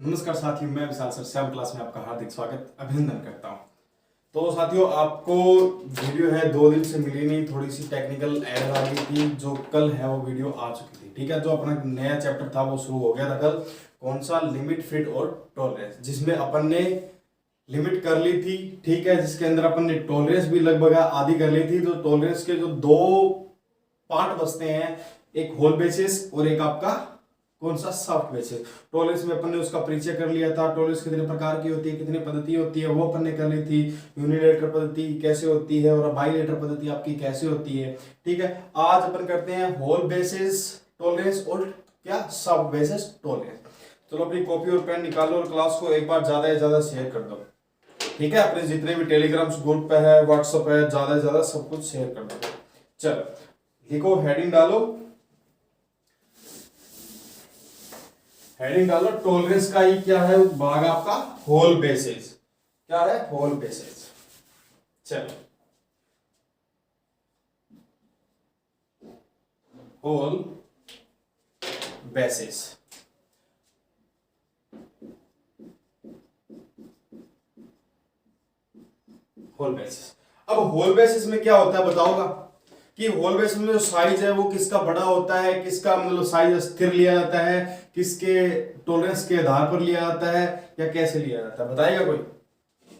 नमस्कार साथियों, मैं विशाल सर श्याम क्लास में आपका हार्दिक स्वागत अभिनंदन करता हूं। तो साथियों, आपको वीडियो है 2 दिन से मिली नहीं, थोड़ी सी टेक्निकल एरर आ गई थी। जो कल है वो वीडियो आ चुकी थी, ठीक है। जो अपना नया चैप्टर था वो शुरू हो गया था कल। कौन सा? लिमिट, फिट और टॉलरेंस, जिसमें अपन ने लिमिट कर ली थी, ठीक है। जिसके अंदर अपन ने टॉलरेंस भी लगभग आधी कर ली थी। तो टॉलरेंस के जो 2 पार्ट बचते हैं, एक होल बेसिस और एक आपका कौन सा? Soft basis. टॉलरेंस में अपन ने उसका परिचय कर लिया था। टॉलरेंस कितने प्रकार की होती है, कितनी पद्धति होती है, वो अपन ने कर ली थी। यूनिलेटरल पद्धति कैसे होती है और बाइलेटरल पद्धति आपकी कैसे होती है, ठीक है। आज अपन करते हैं होल बेसिस टॉलरेंस और क्या? Soft basis tolerance. चलो अपनी कॉपी और पेन निकालो और क्लास को एक बार ज्यादा से ज्यादा शेयर कर दो, ठीक है। अपने जितने भी टेलीग्राम ग्रुप पे है, व्हाट्सएप है, ज्यादा से ज्यादा सब कुछ शेयर कर दो। चलो लिखो, हेडिंग डालो, हेडिंग डालो। टॉलरेंस का ही क्या है भाग आपका? Whole basis. क्या है? Whole basis. चलो, होल बेसिस। Whole basis. अब होल बेसिस में क्या होता है बताओगा कि होल बेसिस में जो साइज है वो किसका बड़ा होता है, किसका मतलब साइज स्थिर लिया जाता है, किसके टॉलरेंस के आधार पर लिया जाता है, या कैसे लिया जाता है, बताएगा कोई?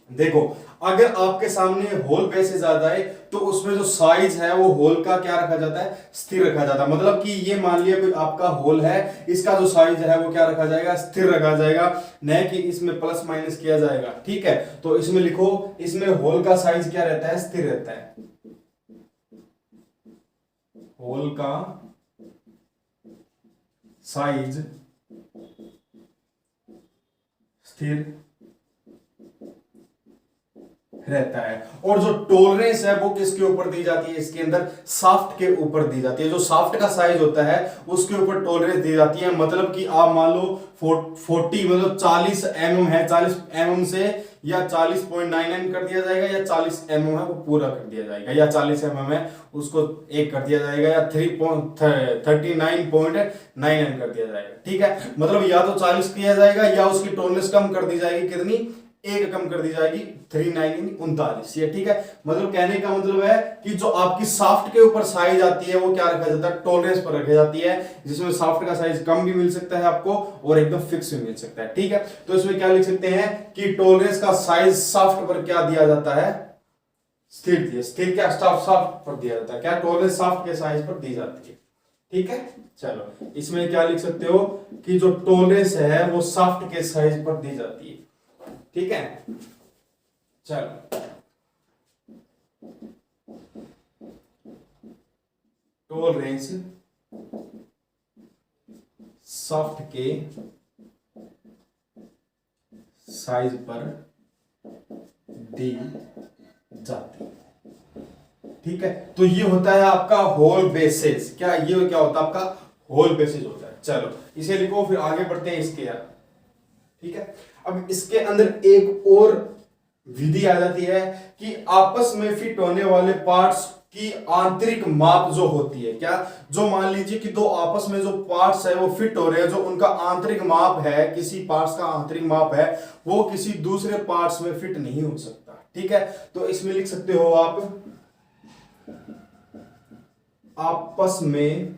देखो, अगर आपके सामने होल बेसिस आ जाए तो उसमें जो साइज है वो होल का क्या रखा जाता है? स्थिर रखा जाता है। मतलब कि ये मान लिया कोई आपका होल है, इसका जो साइज है वो क्या रखा जाएगा? स्थिर रखा जाएगा, न कि इसमें प्लस माइनस किया जाएगा, ठीक है। तो इसमें लिखो, इसमें होल का साइज क्या रहता है? स्थिर रहता है। होल का साइज स्थिर रहता है। और जो टॉलरेंस है वो किसके ऊपर दी जाती है? इसके अंदर शाफ्ट के ऊपर दी जाती है। जो शाफ्ट का साइज होता है उसके ऊपर टॉलरेंस दी जाती है। मतलब कि आप मान लो 40 मतलब 40 mm है, 40 mm से या 40.99 कर दिया जाएगा, या 40 mm है वो पूरा कर दिया जाएगा, या 40 mm है उसको एक कर दिया जाएगा, या 39.99 कर दिया जाएगा, ठीक है। मतलब या तो 40 किया जाएगा या उसकी टॉलरेंस कम कर दी जाएगी। कितनी? एक कम कर दी जाएगी, 39 ये, ठीक है। मतलब कहने का मतलब है कि जो आपकी शाफ्ट के ऊपर साइज आती है वो क्या रखा जाता है? टॉलरेंस पर रखी जाती है, जिसमें शाफ्ट का साइज कम भी मिल सकता है आपको और एकदम फिक्स भी मिल सकता है, ठीक है। तो इसमें क्या लिख सकते हैं कि टॉलरेंस का साइज शाफ्ट पर क्या दिया जाता है? स्थिर दिया। स्थिर क्या? शाफ्ट पर दिया जाता है। क्या? टॉलरेंस शाफ्ट के साइज पर दी जाती है, ठीक है। चलो इसमें क्या लिख सकते हो कि जो टॉलरेंस है वो शाफ्ट के साइज पर दी जाती है, ठीक है। चलो, टॉलरेंस शाफ्ट के साइज पर दी जाती है, ठीक है। तो ये होता है आपका होल बेसिस। क्या? ये क्या होता है आपका? होल बेसिस होता है। चलो इसे लिखो, फिर आगे बढ़ते हैं इसके यार, ठीक है। अब इसके अंदर एक और विधि आ जाती है कि आपस में फिट होने वाले पार्ट्स की आंतरिक माप जो होती है। क्या? जो मान लीजिए कि दो आपस में जो पार्ट्स है वो फिट हो रहे हैं, जो उनका आंतरिक माप है, किसी पार्ट्स का आंतरिक माप है, वो किसी दूसरे पार्ट्स में फिट नहीं हो सकता, ठीक है। तो इसमें लिख सकते हो आप, आपस में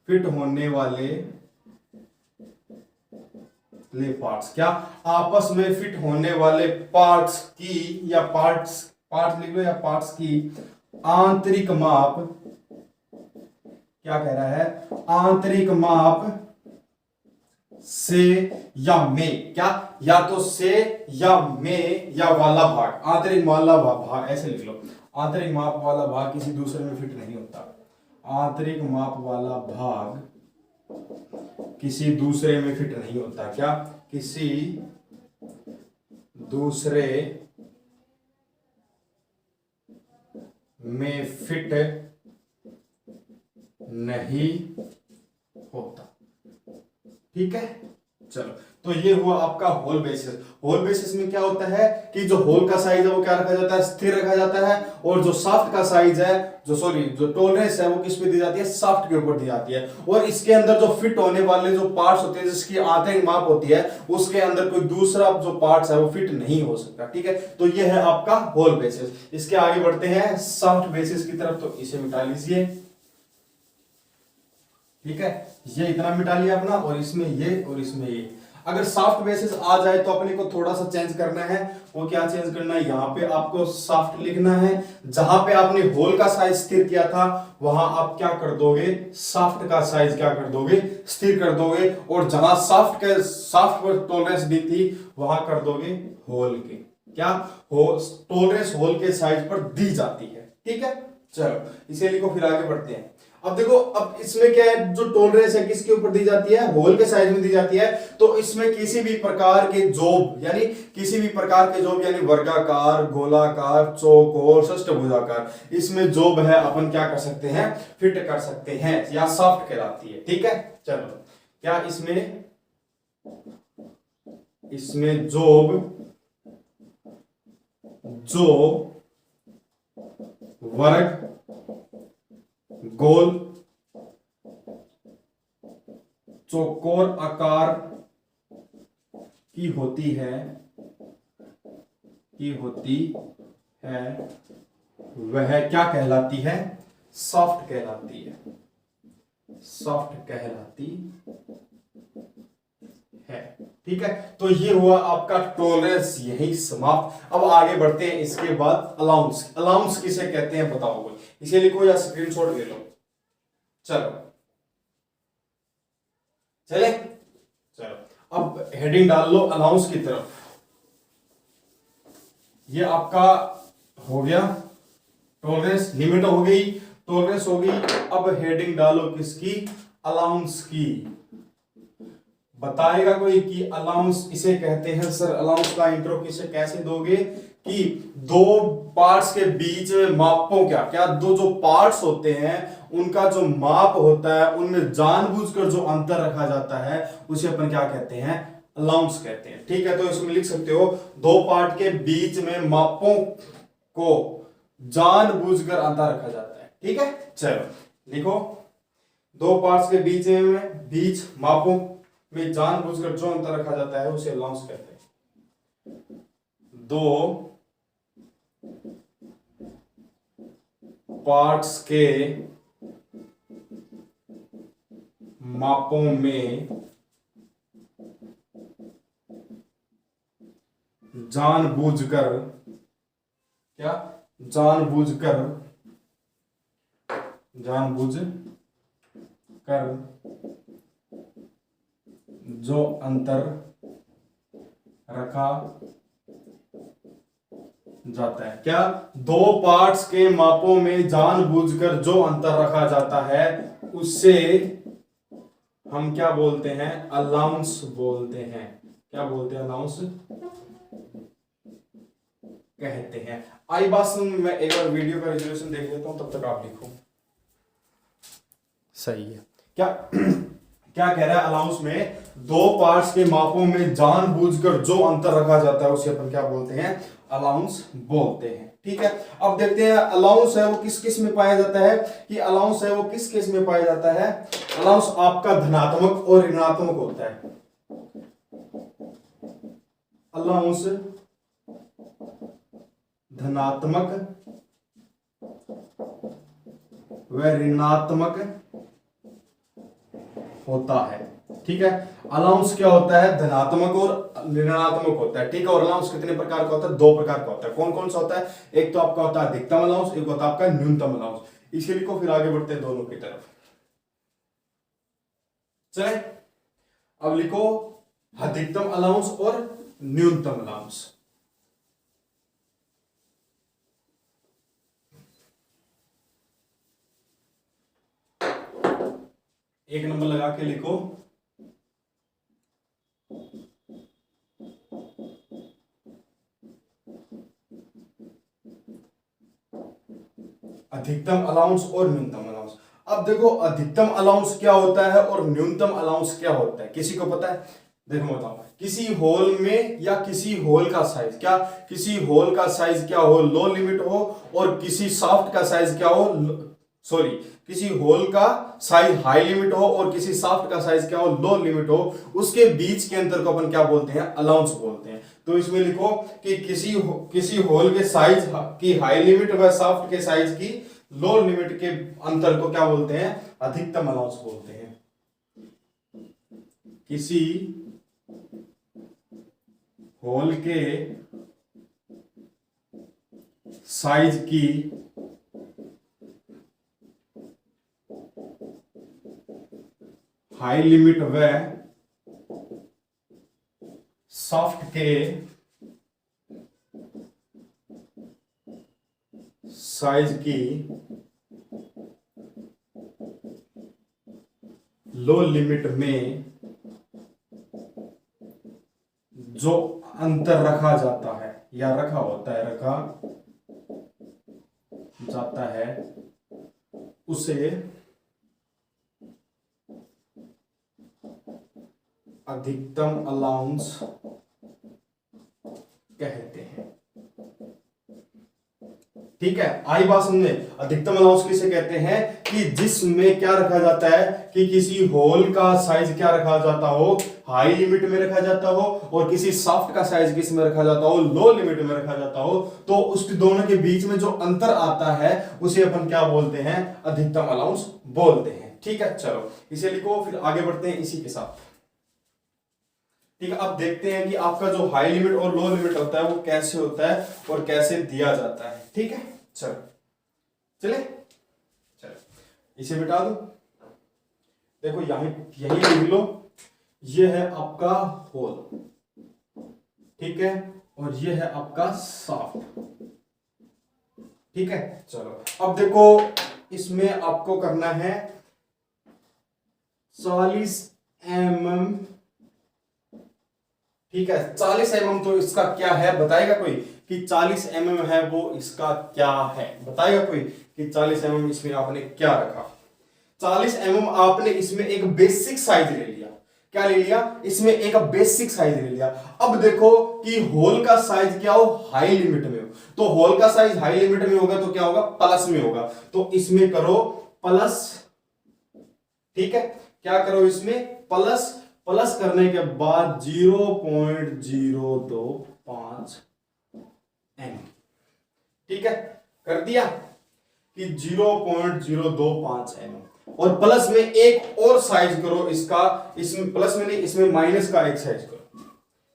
फिट होने वाले पार्ट्स। क्या? आपस में फिट होने वाले पार्ट्स की, या पार्ट्स, पार्ट्स लिख लो, या पार्ट्स की आंतरिक माप, क्या कह रहा है? आंतरिक माप से या में, क्या? या तो से या में, या वाला भाग, आंतरिक वाला भाग, ऐसे लिख लो। आंतरिक माप वाला भाग किसी दूसरे में फिट नहीं होता। आंतरिक माप वाला भाग किसी दूसरे में फिट नहीं होता। क्या? किसी दूसरे में फिट नहीं होता, ठीक है। चलो तो ये हुआ आपका होल बेसिस। होल बेसिस में क्या होता है कि जो होल का साइज है वो क्या रखा जाता है, स्थिर रखा जाता है, और जो शाफ्ट का साइज है, जो टॉलरेंस है वो किस पे दी जाती है, शाफ्ट के ऊपर दी जाती है। और इसके अंदर जो फिट होने वाले जो पार्ट्स होते हैं, जिसकी आंतरिक माप होती है, उसके अंदर कोई दूसरा जो पार्ट्स है वो फिट नहीं हो सकता। ठीक है, तो ये है आपका होल बेसिस। इसके आगे बढ़ते हैं शाफ्ट बेसिस की तरफ, तो इसे मिटा लीजिए। ठीक है, ये इतना मिटा लिया अपना, और इसमें ये और इसमें ये। अगर सॉफ्ट बेसिस आ जाए तो अपने को थोड़ा सा चेंज करना है। वो क्या चेंज करना है, यहां पे आपको सॉफ्ट लिखना है, जहां पे आपने होल का साइज स्थिर किया था वहां आप क्या कर दोगे, सॉफ्ट का साइज क्या कर दोगे, स्थिर कर दोगे, और जहां सॉफ्ट पर टॉलरेंस दी थी वहां कर दोगे होल के, क्या हो, टॉलरेंस होल के साइज पर दी जाती है। ठीक है, चलो इसे लिखो, फिर आगे बढ़ते हैं। अब देखो, अब इसमें क्या है, जो टॉलरेंस है किसके ऊपर दी जाती है, होल के साइज में दी जाती है। तो इसमें किसी भी प्रकार के जॉब यानी वर्गाकार, गोलाकार, चौकोर, षष्ठभुजाकार, इसमें जॉब है अपन क्या कर सकते हैं, फिट कर सकते हैं, या सॉफ्ट कहलाती है। ठीक है, चलो क्या इसमें जॉब जो वर्ग, गोल, चौकोर आकार की होती है वह क्या कहलाती है, सॉफ्ट कहलाती है, ठीक है। तो ये हुआ आपका टॉलरेंस, यही समाप्त। अब आगे बढ़ते हैं, इसके बाद अलाउंस किसे कहते हैं बताओ कोई, इसे लिखो या स्क्रीनशॉट ले लो। चले, अब हेडिंग डाल लो अलाउंस की तरफ। ये आपका हो गया टॉलरेंस, लिमिट हो गई, टॉलरेंस हो गई। अब हेडिंग डालो किसकी, अलाउंस की। बताएगा कोई कि अलाउंस इसे कहते हैं, सर अलाउंस का इंट्रो किसे कैसे दोगे, कि दो पार्ट्स के बीच में मापों क्या दो जो पार्ट्स होते हैं उनका जो माप होता है उनमें जानबूझकर जो अंतर रखा जाता है उसे अपन क्या कहते हैं, अलाउंस कहते हैं। ठीक है, तो इसमें लिख सकते हो दो पार्ट के बीच में मापों को जानबूझकर अंतर रखा जाता है। ठीक है, चलो लिखो, दो पार्ट्स के बीच मापों में जानबूझकर जो अंतर रखा जाता है उसे अलाउंस कहते हैं। दो पार्ट्स के मापों में जानबूझकर जो अंतर रखा जाता है, क्या दो पार्ट्स के मापों में जानबूझकर जो अंतर रखा जाता है उससे हम क्या बोलते हैं, अलाउंस बोलते हैं। क्या बोलते हैं, अलाउंस कहते हैं। आई बात सुन, मैं एक बार वीडियो का रेजोल्यूशन देख लेता हूं, तब तक आप लिखो। सही है, क्या कह रहा है, अलाउंस में दो पार्ट्स के मापों में जानबूझकर जो अंतर रखा जाता है उसे अपन क्या बोलते हैं, अलाउंस बोलते हैं। ठीक है, अब देखते हैं अलाउंस है वो किस किस में पाया जाता है, कि अलाउंस है वो किस किस में पाया जाता है। अलाउंस आपका धनात्मक और ऋणात्मक होता है। अलाउंस धनात्मक व ऋणात्मक होता है। ठीक है, अलाउंस क्या होता है, धनात्मक और ऋणात्मक होता है। ठीक है, और अलाउंस कितने प्रकार का होता है, दो प्रकार का होता है। कौन कौन सा होता है, एक तो आपका होता है अधिकतम अलाउंस, एक होता है आपका न्यूनतम अलाउंस। इसे लिखो, फिर आगे बढ़ते हैं दोनों की तरफ। चले, अब लिखो अधिकतम अलाउंस और न्यूनतम अलाउंस। एक नंबर लगा के लिखो, अधिकतम अलाउंस और न्यूनतम अलाउंस। अब देखो अधिकतम अलाउंस क्या होता है और न्यूनतम अलाउंस क्या होता है, किसी को पता है? देखो मैं बताऊं, किसी होल में या किसी होल का साइज क्या, किसी होल का साइज क्या हो, लो लिमिट हो, और किसी शाफ्ट का साइज क्या हो, सॉरी, किसी होल का साइज हाई लिमिट हो और किसी शाफ्ट का साइज क्या हो, लो लिमिट हो, उसके बीच के अंतर को अपन क्या बोलते हैं, अलाउंस बोलते हैं। तो इसमें लिखो कि किसी होल के साइज की हाई लिमिट व शाफ्ट के साइज की लो लिमिट के अंतर को क्या बोलते हैं, अधिकतम अलाउंस बोलते हैं। किसी होल के साइज की हाई लिमिट व शाफ्ट के साइज की लो लिमिट में जो अंतर रखा जाता है या रखा होता है, रखा जाता है, उसे अधिकतम अलाउंस कहते हैं। ठीक है, आई बात समझे। अधिकतम अलाउंस किसे कहते हैं कि जिसमें क्या रखा जाता है कि किसी होल का साइज क्या रखा जाता हो, हाई लिमिट में रखा जाता हो, और किसी शाफ्ट का साइज किस में रखा जाता हो, लो लिमिट में रखा जाता हो। तो उसके दोनों के बीच में जो अंतर आता है उसे अपन क्या बोलते हैं, अधिकतम अलाउंस बोलते हैं। ठीक है, चलो इसे लिखो, फिर आगे बढ़ते हैं इसी के साथ। ठीक है, अब देखते हैं कि आपका जो हाई लिमिट और लो लिमिट होता है वो कैसे होता है और कैसे दिया जाता है। ठीक है, चलो चले, चलो इसे मिटा दो। देखो यही लिख लो, ये है आपका होल, ठीक है, और ये है आपका शाफ्ट। ठीक है, चलो अब देखो इसमें आपको करना है 40 mm। ठीक है, 40 mm तो इसका क्या है बताएगा कोई कि 40 mm है वो इसका क्या है, बताएगा कोई कि 40 mm इसमें आपने क्या रखा। 40 mm आपने इसमें एक बेसिक साइज ले लिया, क्या ले लिया, इसमें एक बेसिक साइज ले लिया। अब देखो कि होल का साइज क्या हो, हाई लिमिट में हो, तो होल का साइज हाई लिमिट में होगा तो क्या होगा, प्लस में होगा, तो इसमें करो प्लस। ठीक है, क्या करो इसमें प्लस, प्लस करने के बाद 0.025 एम। ठीक है, कर दिया कि 0.025 एम, और प्लस में एक और साइज करो इसका, इसमें प्लस में नहीं, इसमें माइनस का एक साइज करो।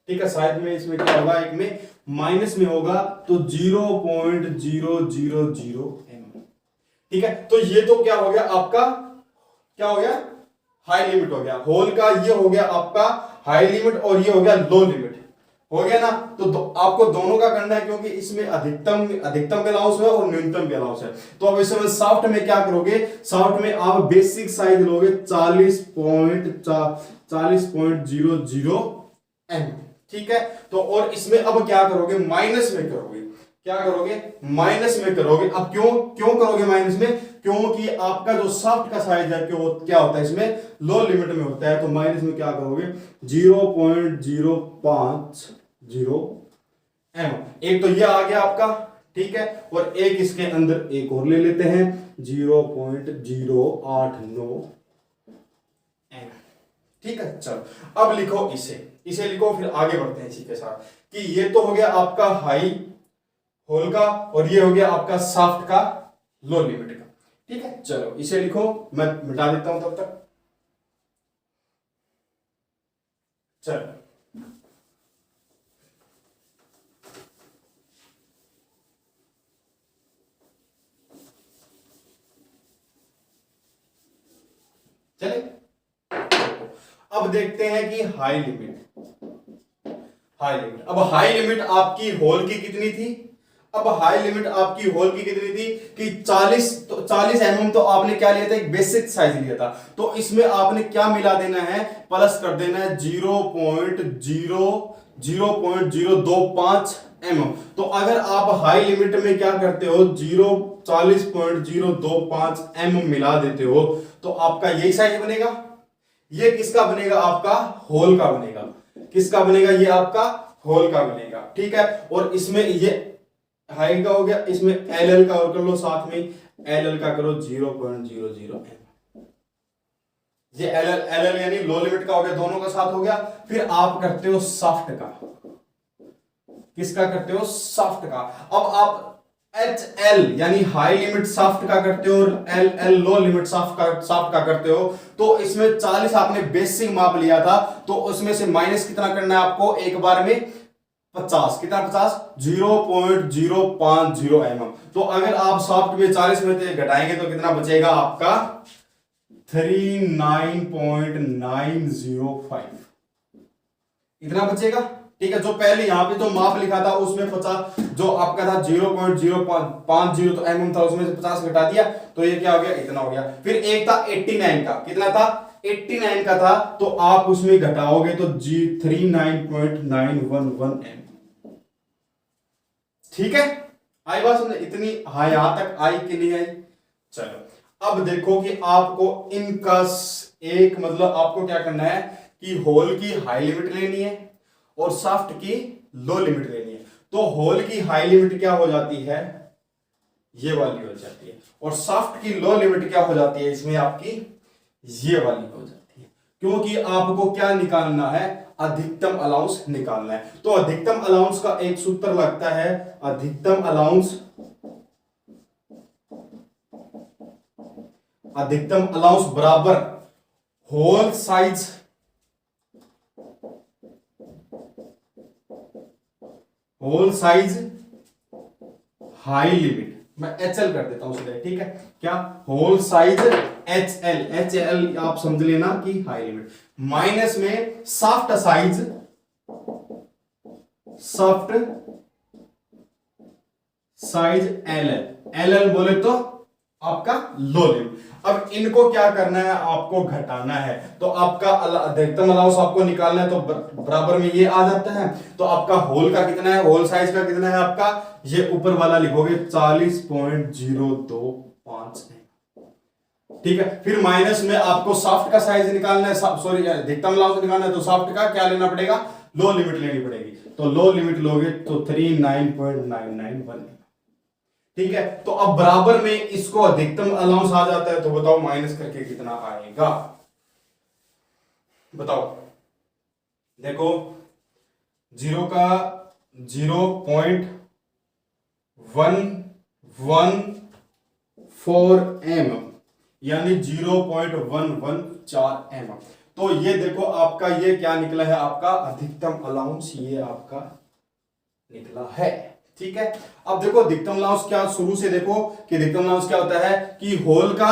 ठीक है, साइज में इसमें क्या होगा, एक में माइनस में होगा तो 0.000 एम। ठीक है, तो ये तो क्या हो गया आपका, क्या हो गया, हाई लिमिट हो गया। होल का ये हो गया आपका हाई लिमिट और ये हो गया लो लिमिट, हो गया ना। तो आपको दोनों का करना है क्योंकि इसमें अधिकतम भी अलाउंस है और न्यूनतम भी अलाउंस है। तो अब इसमें शाफ्ट में क्या करोगे, शाफ्ट में आप बेसिक साइज लोगे 40.00 एम। ठीक है, तो और इसमें अब क्या करोगे, माइनस में करोगे, क्या करोगे, माइनस में करोगे। अब क्यों करोगे माइनस में, क्योंकि आपका जो शाफ्ट का साइज है क्या होता है इसमें, लो लिमिट में होता है, तो माइनस में क्या करोगे 0.050 एम। एक तो ये आ गया आपका, ठीक है, और एक इसके अंदर एक और ले लेते हैं 0.089 एम। ठीक है, चलो अब लिखो इसे लिखो, फिर आगे बढ़ते हैं इसी के साथ कि ये तो हो गया आपका हाई होल का और ये हो गया आपका शाफ्ट का लो लिमिट का। ठीक है, चलो इसे लिखो, मैं मिटा देता हूं तब तक। चलो चले, अब देखते हैं कि हाई लिमिट। अब हाई लिमिट आपकी होल की कितनी थी, अब हाई लिमिट आपकी होल की कितनी थी कि 40 एमएम तो आपने क्या लिया था, एक बेसिक साइज लिया था, तो इसमें आपने क्या मिला देना है, प्लस कर देना है 0.025 एमएम। तो अगर आप हाई लिमिट में क्या करते हो 40.025 एमएम मिला देते हो तो आपका यही साइज बनेगा। ये किसका बनेगा, आपका होल का बनेगा। किसका बनेगा, ये आपका होल का बनेगा, ठीक है। और इसमें ये हाइट का हो गया, इसमें एल एल का और कर लो साथ में, एल एल का करो 0.00 एम, ये एल एल यानी लो लिमिट का हो गया, दोनों का साथ हो गया। फिर आप करते हो सॉफ्ट का, किसका करते हो, सॉफ्ट का। अब आप एच एल यानी हाई लिमिट सॉफ्ट का करते हो और एल एल लो लिमिट सॉफ्ट का करते हो। तो इसमें 40 आपने बेसिक माप लिया था, तो उसमें से माइनस कितना करना है आपको एक बार में, 50, कितना 50, 0.050 mm। तो अगर आप सॉफ्ट में 40 में से घटाएंगे तो कितना बचेगा आपका, 39.905, इतना बचेगा, ठीक है। जो पहले यहां पे जो माप लिखा था उसमें 50, जो आपका था 0.050 तो mm था, उसमें से 50 घटा दिया तो ये क्या हो गया, इतना हो गया। फिर एक था 89 का, कितना था, 89 का था, तो आप उसमें घटाओगे तो 39.911 mm, ठीक है। आई बात समझे, इतनी हाई यहां तक आई कि नहीं आई। चलो अब देखो कि आपको इनका एक मतलब आपको क्या करना है कि होल की हाई लिमिट लेनी है और सॉफ्ट की लो लिमिट लेनी है। तो होल की हाई लिमिट क्या हो जाती है, ये वाली हो जाती है, और सॉफ्ट की लो लिमिट क्या हो जाती है, इसमें आपकी ये वाली हो जाती है, क्योंकि आपको क्या निकालना है, अधिकतम अलाउंस निकालना है। तो अधिकतम अलाउंस का एक सूत्र लगता है, अधिकतम अलाउंस बराबर होल साइज हाई लिमिट, मैं एच एल कर देता हूं सीधे, ठीक है। क्या, होल साइज एच एल आप समझ लेना कि हाई लिमिट, माइनस में सॉफ्ट साइज एल एल बोले तो आपका लो लिमिट। अब इनको क्या करना है, आपको घटाना है, तो आपका अधिकतम अलाउंस आपको निकालना है, तो बराबर में ये आ जाता है। तो आपका होल का कितना है, होल साइज का कितना है आपका, ये ऊपर वाला लिखोगे 40.025, ठीक है। फिर माइनस में आपको सॉफ्ट का साइज निकालना है, सॉरी अधिकतम अलाउंस निकालना है, तो सॉफ्ट का क्या लेना पड़ेगा, लो लिमिट लेनी पड़ेगी। तो लो लिमिट लोगे तो 39.991, ठीक है। तो अब बराबर में इसको अधिकतम अलाउंस आ जाता है, तो बताओ माइनस करके कितना आएगा, बताओ। देखो 0 का 0.114 mm यानी 0.114 mm। तो ये देखो आपका ये क्या निकला है, आपका अधिकतम अलाउंस ये आपका निकला है, ठीक है। अब देखो अधिकतम अलाउंस क्या, शुरू से देखो कि अधिकतम अलाउंस क्या होता है कि होल का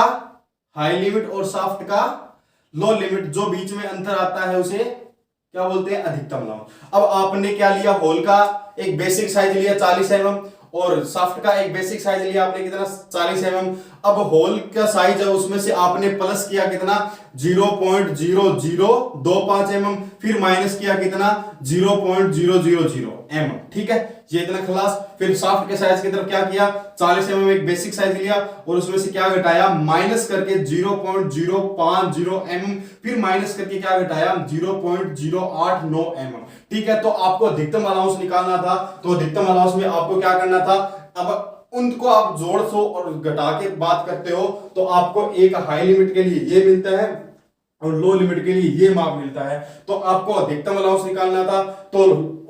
हाई लिमिट और सॉफ्ट का लो लिमिट, जो बीच में अंतर आता है उसे क्या बोलते हैं, अधिकतम अलाउंस। अब आपने क्या लिया, होल का एक बेसिक साइज लिया 40 mm और सॉफ्ट का एक बेसिक साइज लिया आपने कितना, 40 mm। अब होल का साइज है उसमें से आपने प्लस किया कितना, 0.0025 mm, फिर माइनस किया कितना, 0.000 mm, ठीक है। ये इतना खलास। फिर सॉफ्ट के साइज की तरफ क्या किया, 40 mm एक बेसिक साइज लिया और उसमें से क्या घटाया, माइनस करके 0.050 mm, फिर माइनस करके क्या घटाया, 0.089 mm, ठीक है। तो आपको अधिकतम अलाउंस निकालना था, तो अधिकतम अलाउंस में आपको क्या करना था, अब उनको आप जोड़ सो और घटा के बात करते हो, तो आपको एक हाई लिमिट के लिए ये मिलता है और लो लिमिट के लिए ये माप मिलता है। तो आपको अधिकतम अलाउंस निकालना था, तो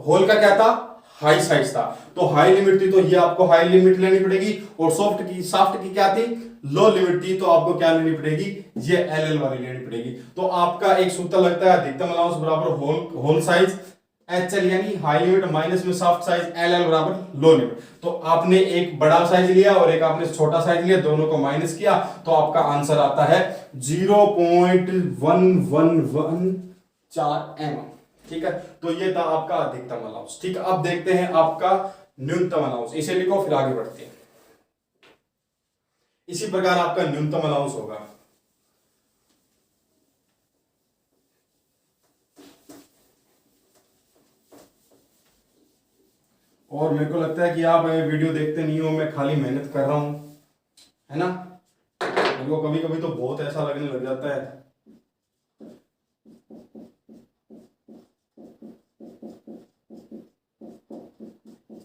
होल का क्या था, हाई साइज था, तो हाई लिमिट थी, तो ये आपको हाई लिमिट लेनी पड़ेगी। और सॉफ्ट की क्या थी, लो लिमिट थी, तो आपको क्या लेनी पड़ेगी, ये एल एल वाली लेनी पड़ेगी। तो आपका एक सूत्र लगता है, अधिकतम अलाउंस बराबर होल साइज एच एल यानी हाई लिमिट माइनस में सॉफ्ट साइज एल एल बराबर लो लिमिट। तो आपने एक बड़ा साइज लिया और एक आपने छोटा साइज लिया, दोनों को माइनस किया, तो आपका आंसर आता है 0.1114 mm, ठीक है। तो ये था आपका अधिकतम अलाउंस, ठीक है। अब देखते हैं आपका न्यूनतम अलाउंस, इसे लिखो फिर आगे बढ़ते हैं। इसी प्रकार आपका न्यूनतम अलाउंस होगा, और मेरे को लगता है कि आप वीडियो देखते नहीं हो, मैं खाली मेहनत कर रहा हूं, है ना। मेरे को कभी कभी तो बहुत ऐसा लगने लग जाता है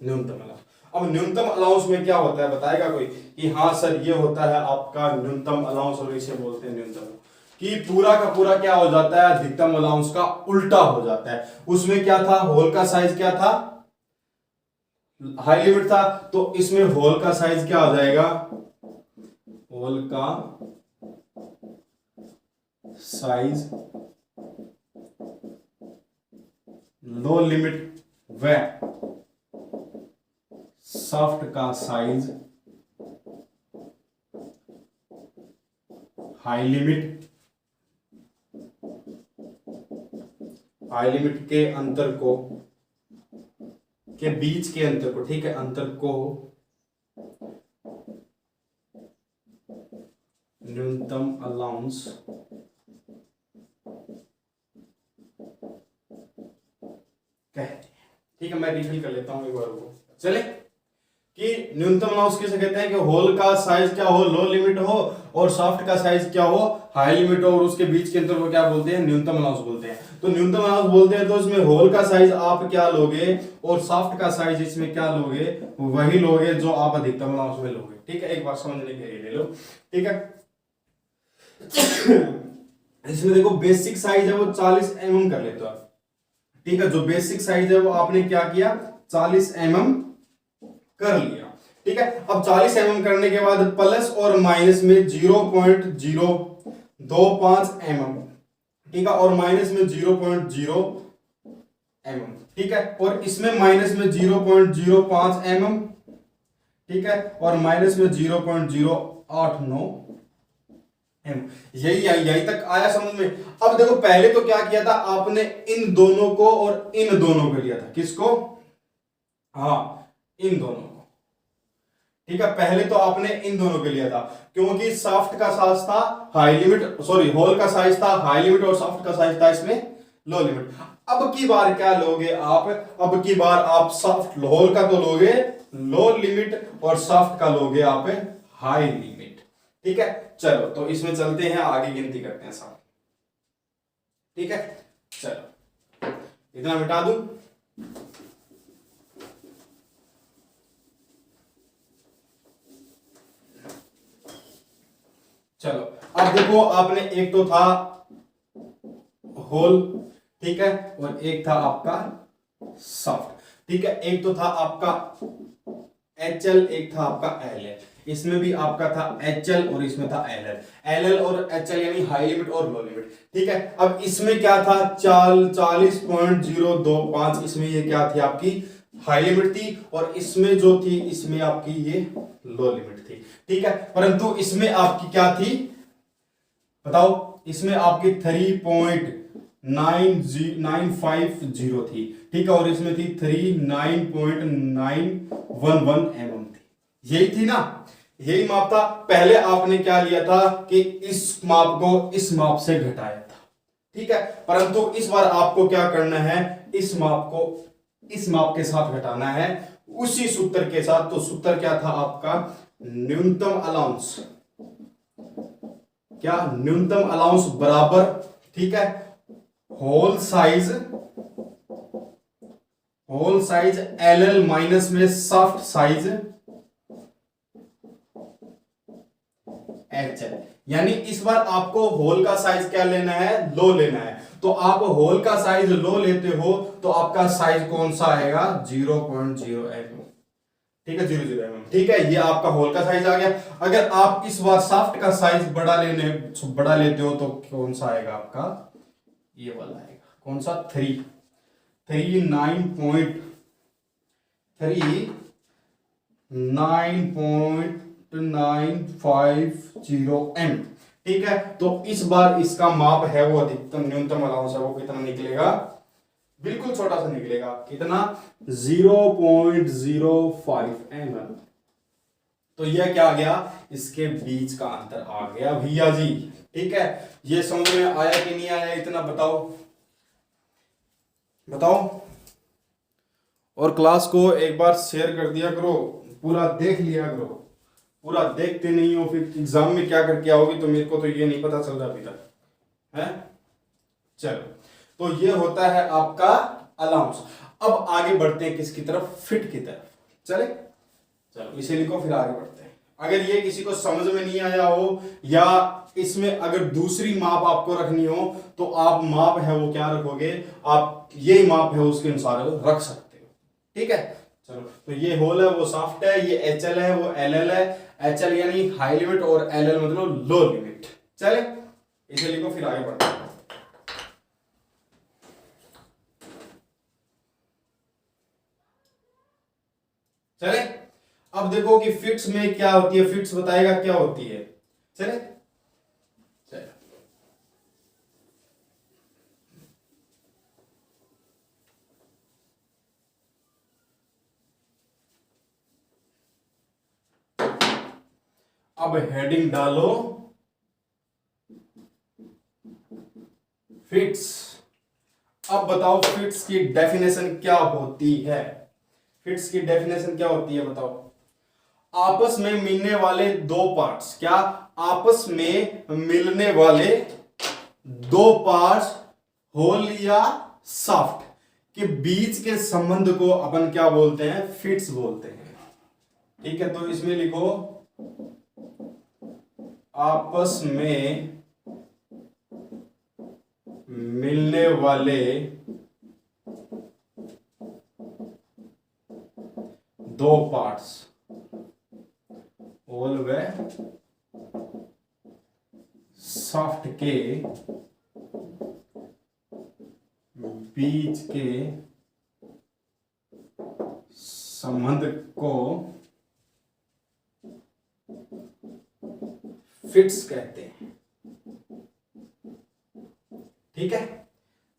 न्यूनतम अलाउंस। अब न्यूनतम अलाउंस में क्या होता है बताएगा कोई कि हाँ सर ये होता है आपका न्यूनतम अलाउंस और इसे बोलते हैं न्यूनतम, कि पूरा का पूरा क्या हो जाता है अधिकतम अलाउंस का उल्टा हो जाता है। उसमें क्या था, होल का साइज क्या था, हाई लिमिट था, तो इसमें होल का साइज क्या हो जाएगा, होल का साइज लो लिमिट व शाफ्ट का size high limit, high limit के अंतर को, के बीच के अंतर को, ठीक है, अंतर को न्यूनतम अलाउंस कहते हैं। ठीक है, मैं रिफिल कर लेता हूं एक बार को, चले, कि न्यूनतम अलाउंस किसे कहते हैं कि होल का साइज क्या हो, लो लिमिट हो, और शाफ्ट का साइज क्या हो, हाई लिमिट हो, और उसके बीच के अंतर को क्या बोलते हैं, न्यूनतम अलाउंस बोलते हैं। तो न्यूनतम अलाउंस बोलते हैं तो इसमें होल का साइज आप क्या लोगे और शाफ्ट का साइज इसमें क्या लोगे, वही लोगे जो आप अधिकतम अलाउंस में लोगे। ठीक है, एक बार समझने के लिए ले लो। ठीक है, इसमें देखो बेसिक साइज है वो 40 mm कर लेते हो। ठीक है, जो बेसिक साइज है वो आपने क्या किया 40 mm कर लिया। ठीक है, अब 40 mm करने के बाद प्लस और माइनस में 0.025 mm, ठीक है, और माइनस में 0.0 mm, ठीक है, और इसमें माइनस में 0.05 mm, ठीक है, और माइनस में 0.089 mm। यही तक आया समझ में। अब देखो पहले तो क्या किया था आपने, इन दोनों को और इन दोनों को लिया था, किसको, हाँ इन दोनों को। ठीक है, पहले तो आपने इन दोनों के लिया था क्योंकि शाफ्ट का साइज था हाई लिमिट, सॉरी होल का साइज था हाई लिमिट और शाफ्ट का साइज था इसमें लो लिमिट। अब की बार क्या लोगे आप, अब की बार आप शाफ्ट होल का तो लोगे लो लिमिट और शाफ्ट का लोगे आप हाई लिमिट। ठीक है, चलो तो इसमें चलते हैं आगे, गिनती करते हैं साथ। ठीक है, चलो इतना मिटा दूं। चलो अब देखो आपने एक तो था होल, ठीक है, और एक था आपका सॉफ्ट। ठीक है, एक तो था आपका HL, एक था आपका LL। इसमें भी आपका था HL और इसमें था LL। LL और HL यानी हाई लिमिट और लो लिमिट। ठीक है, अब इसमें क्या था 40.025, इसमें ये क्या थी आपकी हाई लिमिट थी, और इसमें जो थी इसमें आपकी ये लो लिमिट थी। ठीक है, परंतु इसमें आपकी क्या थी बताओ, इसमें आपकी 3.950 थी। ठीक है, और इसमें थी 39.911 mm थी। यही थी ना, यही माप था। पहले आपने क्या लिया था कि इस माप को इस माप से घटाया था। ठीक है, परंतु इस बार आपको क्या करना है, इस माप को इस माप के साथ घटाना है, उसी सूत्र के साथ। तो सूत्र क्या था आपका, न्यूनतम अलाउंस, क्या न्यूनतम अलाउंस बराबर, ठीक है, होल साइज LL माइनस में सॉफ्ट साइज HL। यानी इस बार आपको होल का साइज क्या लेना है, लो लेना है। तो आप होल का साइज लो लेते हो तो आपका साइज कौन सा आएगा 0.0 mm। ठीक है, 0.0 mm। ठीक है, ये आपका होल का साइज आ गया। अगर आप इस बार शाफ्ट का साइज बड़ा लेते हो तो कौन सा आएगा आपका, ये वाला आएगा, कौन सा 39.950 m। ठीक है, तो इस बार इसका माप है वो अधिकतम न्यूनतम अलाउंस है वो कितना निकलेगा, बिल्कुल छोटा सा निकलेगा, कितना 0.05 mm। तो यह क्या आ गया, इसके बीच का अंतर आ गया भैया जी। ठीक है, ये समझ में आया कि नहीं आया, इतना बताओ बताओ। और क्लास को एक बार शेयर कर दिया करो, पूरा देख लिया करो। पूरा देखते नहीं हो फिर एग्जाम में क्या करके आओगे, तो मेरे को तो ये नहीं पता चल रहा अभी तक है। चलो, तो ये होता है आपका अलाउंस। अब आगे बढ़ते हैं किसकी तरफ, फिट की तरफ। चले, चलो इसे लिखो, फिर आगे बढ़ते हैं। अगर ये किसी को समझ में नहीं आया हो या इसमें अगर दूसरी माप आपको रखनी हो तो आप माप है वो क्या रखोगे, आप यही माप है उसके अनुसार रख सकते हो। ठीक है, चलो तो ये होल है वो सॉफ्ट है, ये एच एल है वो एल एल है। एच एल यानी हाई लिमिट और एल एल मतलब लो लिमिट। चले इसे लिखो, फिर आगे बढ़ते हैं। चले अब देखो कि फिट्स में क्या होती है, फिट्स बताएगा क्या होती है। चले चले अब हेडिंग डालो फिट्स। अब बताओ फिट्स की डेफिनेशन क्या होती है। फिट्स की डेफिनेशन क्या होती है बताओ। आपस में मिलने वाले दो पार्ट्स, क्या आपस में मिलने वाले दो पार्ट्स होल या सॉफ्ट के बीच के संबंध को अपन क्या बोलते हैं, फिट्स बोलते हैं। ठीक है, तो इसमें लिखो आपस में मिलने वाले दो पार्ट्स होल व सॉफ्ट के बीच के संबंध को फिट्स कहते हैं। ठीक है,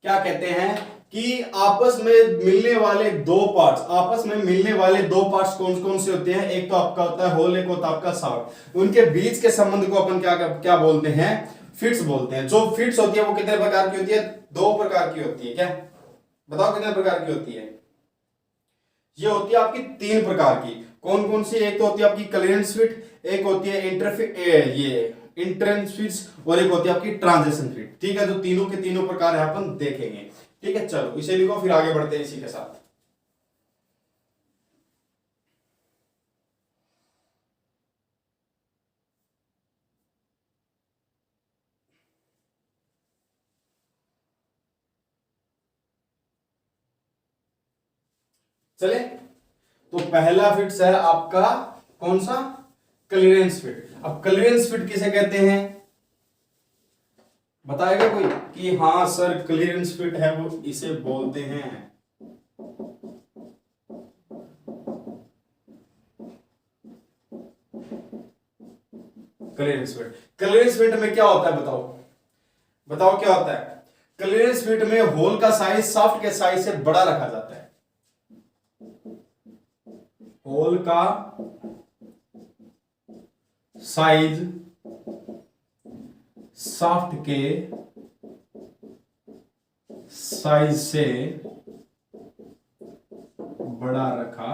क्या कहते हैं कि आपस में मिलने वाले दो पार्ट्स, आपस में मिलने वाले दो पार्ट्स कौन कौन से होते हैं, एक तो आपका होता है होल, एक होता है आपका सॉफ्ट। उनके बीच के संबंध को अपन क्या क्या बोलते हैं, फिट्स बोलते हैं। जो फिट्स होती है वो कितने प्रकार की होती है, दो प्रकार की होती है। क्या बताओ कितने प्रकार की होती है। ये होती है आपकी तीन प्रकार की। कौन कौन सी, एक तो होती है आपकी क्लीयरेंस फिट, एक होती है इंट्रेंस फिट्स और एक होती है आपकी ट्रांजिशन फिट। ठीक है, तो तीनों के तीनों प्रकार है अपन देखेंगे। ठीक है, चलो इसे लिखो, फिर आगे बढ़ते हैं इसी के साथ। चले तो पहला फिट्स है आपका कौन सा, क्लीयरेंस फिट। अब क्लीयरेंस फिट किसे कहते हैं, बताएगा कोई कि हाँ सर क्लीयरेंस फिट है वो इसे बोलते हैं। क्लीयरेंस फिट, क्लीयरेंस फिट में क्या होता है बताओ, बताओ क्या होता है। क्लीयरेंस फिट में होल का साइज सॉफ्ट के साइज से बड़ा रखा जाता है। होल का साइज सॉफ्ट के साइज से बड़ा रखा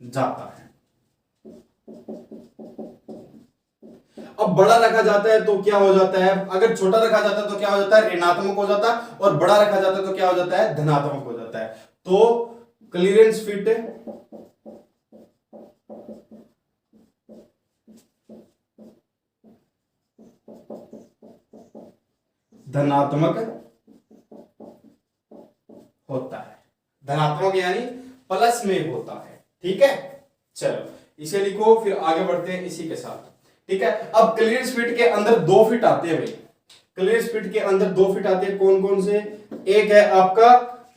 जाता है। अब बड़ा रखा जाता है तो क्या हो जाता है, अगर छोटा रखा जाता है तो क्या हो जाता है, ऋणात्मक हो जाता है, और बड़ा रखा जाता है तो क्या हो जाता है, धनात्मक हो जाता है। तो क्लीयरेंस फिट धनात्मक होता है, धनात्मक यानी प्लस में होता है। ठीक है, चलो इसे लिखो, फिर आगे बढ़ते हैं इसी के साथ। ठीक है, अब क्लीयरेंस फिट के अंदर दो फिट आते हैं भाई, क्लीयरेंस फिट के अंदर दो फिट आते हैं, कौन कौन से, एक है आपका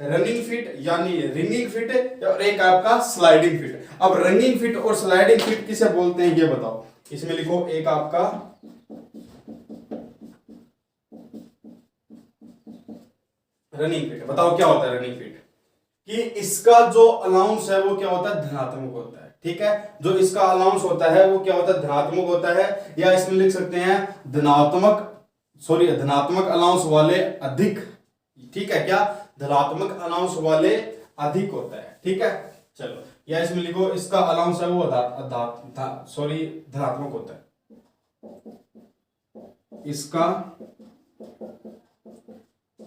रनिंग फिट यानी रिंगिंग फिट, और एक आपका स्लाइडिंग फिट। अब रनिंग फिट और स्लाइडिंग फिट किसे बोलते हैं ये बताओ। इसमें लिखो, एक आपका रनिंग फिट, बताओ क्या होता है रनिंग फिट, कि इसका जो अलाउंस है वो क्या होता है, धनात्मक होता है। ठीक है, जो इसका अलाउंस होता है वो क्या होता है, धनात्मक होता है, या इसमें लिख सकते हैं धनात्मक अलाउंस वाले अधिक। ठीक है, क्या धनात्मक अलाउंस वाले अधिक होता है। ठीक है, चलो या इसमें लिखो, इसका अलाउंस है वो धनात्मक होता है, इसका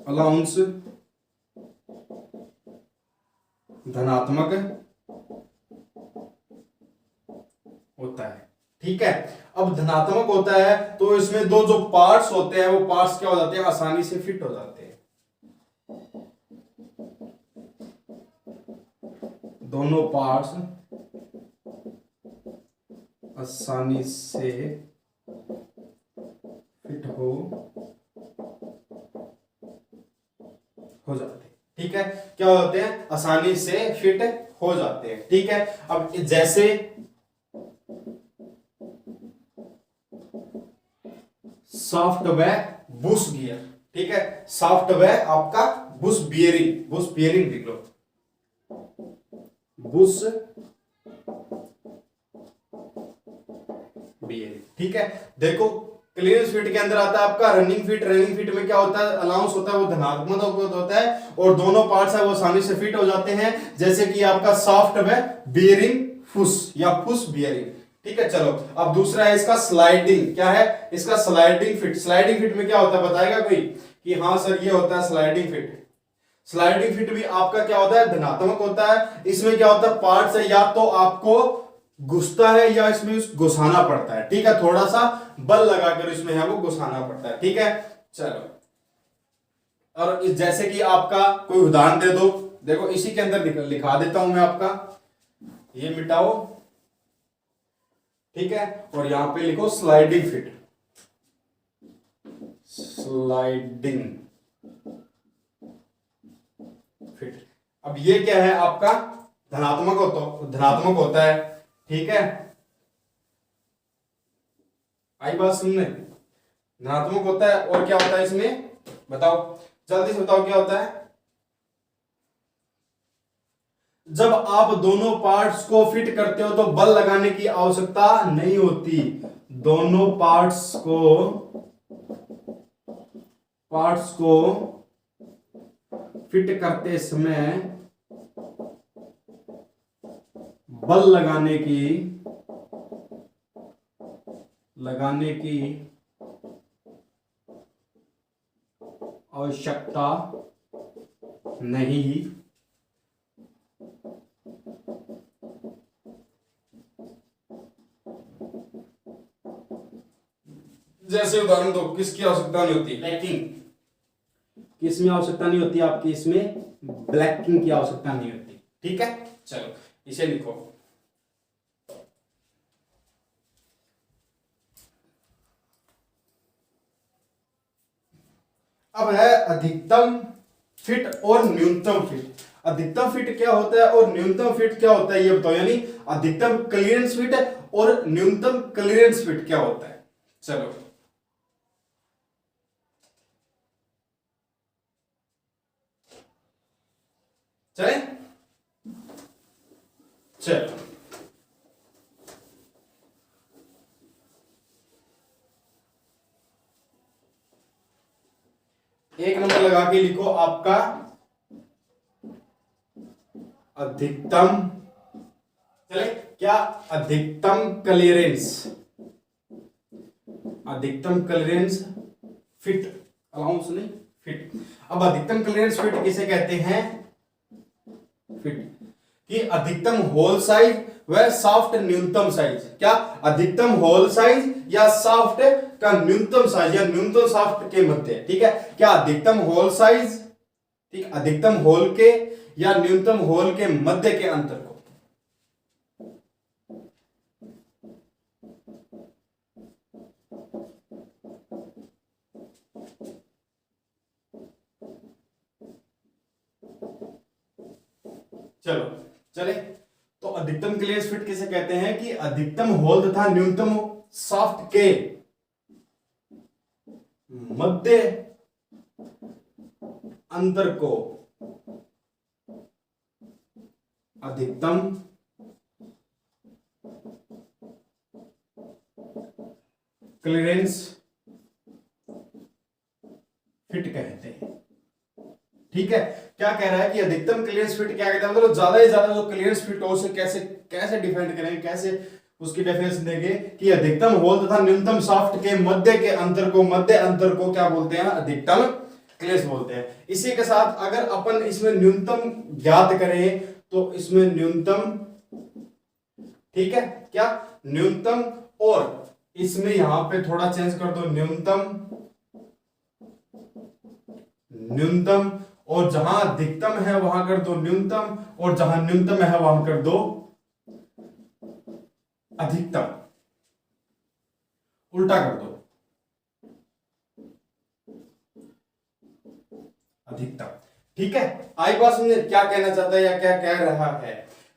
अलाउंस धनात्मक होता है। ठीक है, अब धनात्मक होता है तो इसमें दो जो पार्ट्स होते हैं वो पार्ट्स क्या हो जाते हैं, आसानी से फिट हो जाते हैं। दोनों पार्ट्स आसानी से फिट हो जाते हैं। ठीक है, क्या हो जाते हैं, आसानी से फिट हो जाते हैं। ठीक है, अब जैसे सॉफ्ट व बुश गियर। ठीक है, सॉफ्ट व आपका बुश बियरिंग लिख लो, बुश बियरिंग। ठीक है, देखो क्लियरेंस फिट के अंदर आता है आपका रनिंग फिट में क्या होता है, अलाउंस होता है वो धनात्मक होता है और दोनों पार्ट्स है वो आसानी से फिट हो जाते हैं, जैसे कि आपका सॉफ्ट व बियरिंग फुस या फुस बियरिंग। ठीक है, चलो अब दूसरा है इसका स्लाइडिंग। क्या है इसका, स्लाइडिंग फिट में क्या होता है बताएगा कोई कि हाँ सर ये होता है स्लाइडिंग फिट भी आपका क्या होता है, धनात्मक होता है। इसमें क्या होता है, पार्ट्स है या तो आपको घुसता है या इसमें घुसाना पड़ता है। ठीक है, थोड़ा सा बल लगाकर इसमें है वो घुसाना पड़ता है। ठीक है, चलो और जैसे कि आपका कोई उदाहरण दे दो, देखो इसी के अंदर लिखा देता हूं मैं आपका, ये मिटाओ। ठीक है, और यहां पे लिखो स्लाइडिंग फिट। अब ये क्या है आपका, धनात्मक होता है। ठीक है, आई बात सुनने, धनात्मक होता है और क्या होता है इसमें बताओ, जल्दी से बताओ क्या होता है। जब आप दोनों पार्ट्स को फिट करते हो तो बल लगाने की आवश्यकता नहीं होती। दोनों पार्ट्स को फिट करते समय बल लगाने की आवश्यकता नहीं जैसे उदाहरण दो, किसकी आवश्यकता नहीं होती, ब्लैकिंग, किसमें आवश्यकता नहीं होती आपकी, इसमें ब्लैकिंग की आवश्यकता नहीं होती। ठीक है, चलो इसे लिखो। अब है अधिकतम फिट और न्यूनतम फिट। अधिकतम फिट क्या होता है और न्यूनतम फिट क्या होता है ये बताओ, यानी अधिकतम क्लियरेंस फिट और न्यूनतम क्लियरेंस फिट क्या होता है। चलो चले, चलो एक नंबर लगा के लिखो आपका अधिकतम, चले क्या, अधिकतम क्लियरेंस फिट, अलाउंस नहीं फिट। अब अधिकतम क्लियरेंस फिट किसे कहते हैं, फिट कि अधिकतम होल साइज व सॉफ्ट न्यूनतम साइज। क्या, अधिकतम होल साइज या सॉफ्ट का न्यूनतम साइज या न्यूनतम सॉफ्ट के मध्य। ठीक है, क्या अधिकतम होल साइज, ठीक, अधिकतम होल के या न्यूनतम होल के मध्य के अंतर को। चलो चले, तो अधिकतम क्लियरेंस फिट किसे कहते हैं कि अधिकतम होल तथा न्यूनतम सॉफ्ट के मध्य अंतर को अधिकतम क्लियरेंस फिट कहते हैं। ठीक है, क्या कह रहा है कि अधिकतम क्लियरेंस फिट क्या कहता है, मतलब ज्यादा से ज्यादा जो क्लियरेंस फिट हो उसे कैसे कैसे डिफाइन करेंगे, कैसे उसकी डेफिनेशन देंगे कि अधिकतम होल तथा न्यूनतम सॉफ्ट के मध्य अंतर को क्या बोलते हैं, अधिकतम क्लियरेंस बोलते हैं। इसी के साथ अगर अपन इसमें न्यूनतम ज्ञात करें तो इसमें न्यूनतम, ठीक है, क्या न्यूनतम, और इसमें यहां पे थोड़ा चेंज कर दो, न्यूनतम, और जहां अधिकतम है वहां कर दो न्यूनतम, और जहां न्यूनतम है वहां कर दो अधिकतम, उल्टा कर दो, अधिकतम। ठीक है, आई बात समझे क्या कहना चाहता है या क्या कह रहा है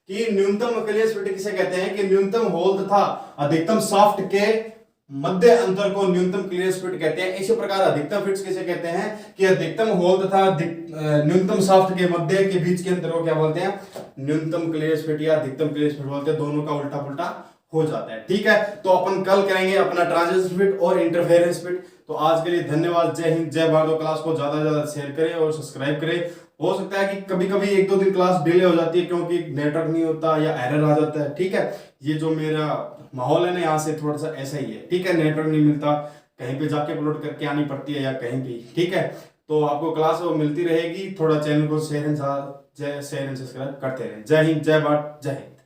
कि न्यूनतम क्लियरेंस फिट किसे कहते हैं कि न्यूनतम होल तथा अधिकतम शाफ्ट के मध्य अंतर को न्यूनतम क्लियरेंस फिट कहते हैं। इसी प्रकार अधिकतम फिट्स किसे कहते हैं कि अधिकतम होल तथा न्यूनतम शाफ्ट के मध्य के बीच के अंतर को क्या बोलते हैं, न्यूनतम क्लियरेंस फिट या अधिकतम क्लियरेंस फिट बोलते हैं। दोनों का उल्टा पुल्टा हो जाता है। ठीक है, तो अपन कल करेंगे अपना ट्रांजिशन फिट और इंटरफेरेंस फिट। तो आज के लिए धन्यवाद, जय हिंद, जय भारत। क्लास को ज्यादा से ज्यादा शेयर करें और सब्सक्राइब करें। हो सकता है कि कभी कभी एक दो दिन क्लास डिले हो जाती है क्योंकि नेटवर्क नहीं होता या एरर आ जाता है। ठीक है, ये जो मेरा माहौल है ना यहाँ से थोड़ा सा ऐसा ही है। ठीक है, नेटवर्क नहीं मिलता, कहीं पे जाके अपलोड करके आनी पड़ती है या कहीं पे। ठीक है, तो आपको क्लास वो मिलती रहेगी। थोड़ा चैनल को शेयर एंड सब्सक्राइब करते रहें। जय हिंद, जय भारत, जय हिंद।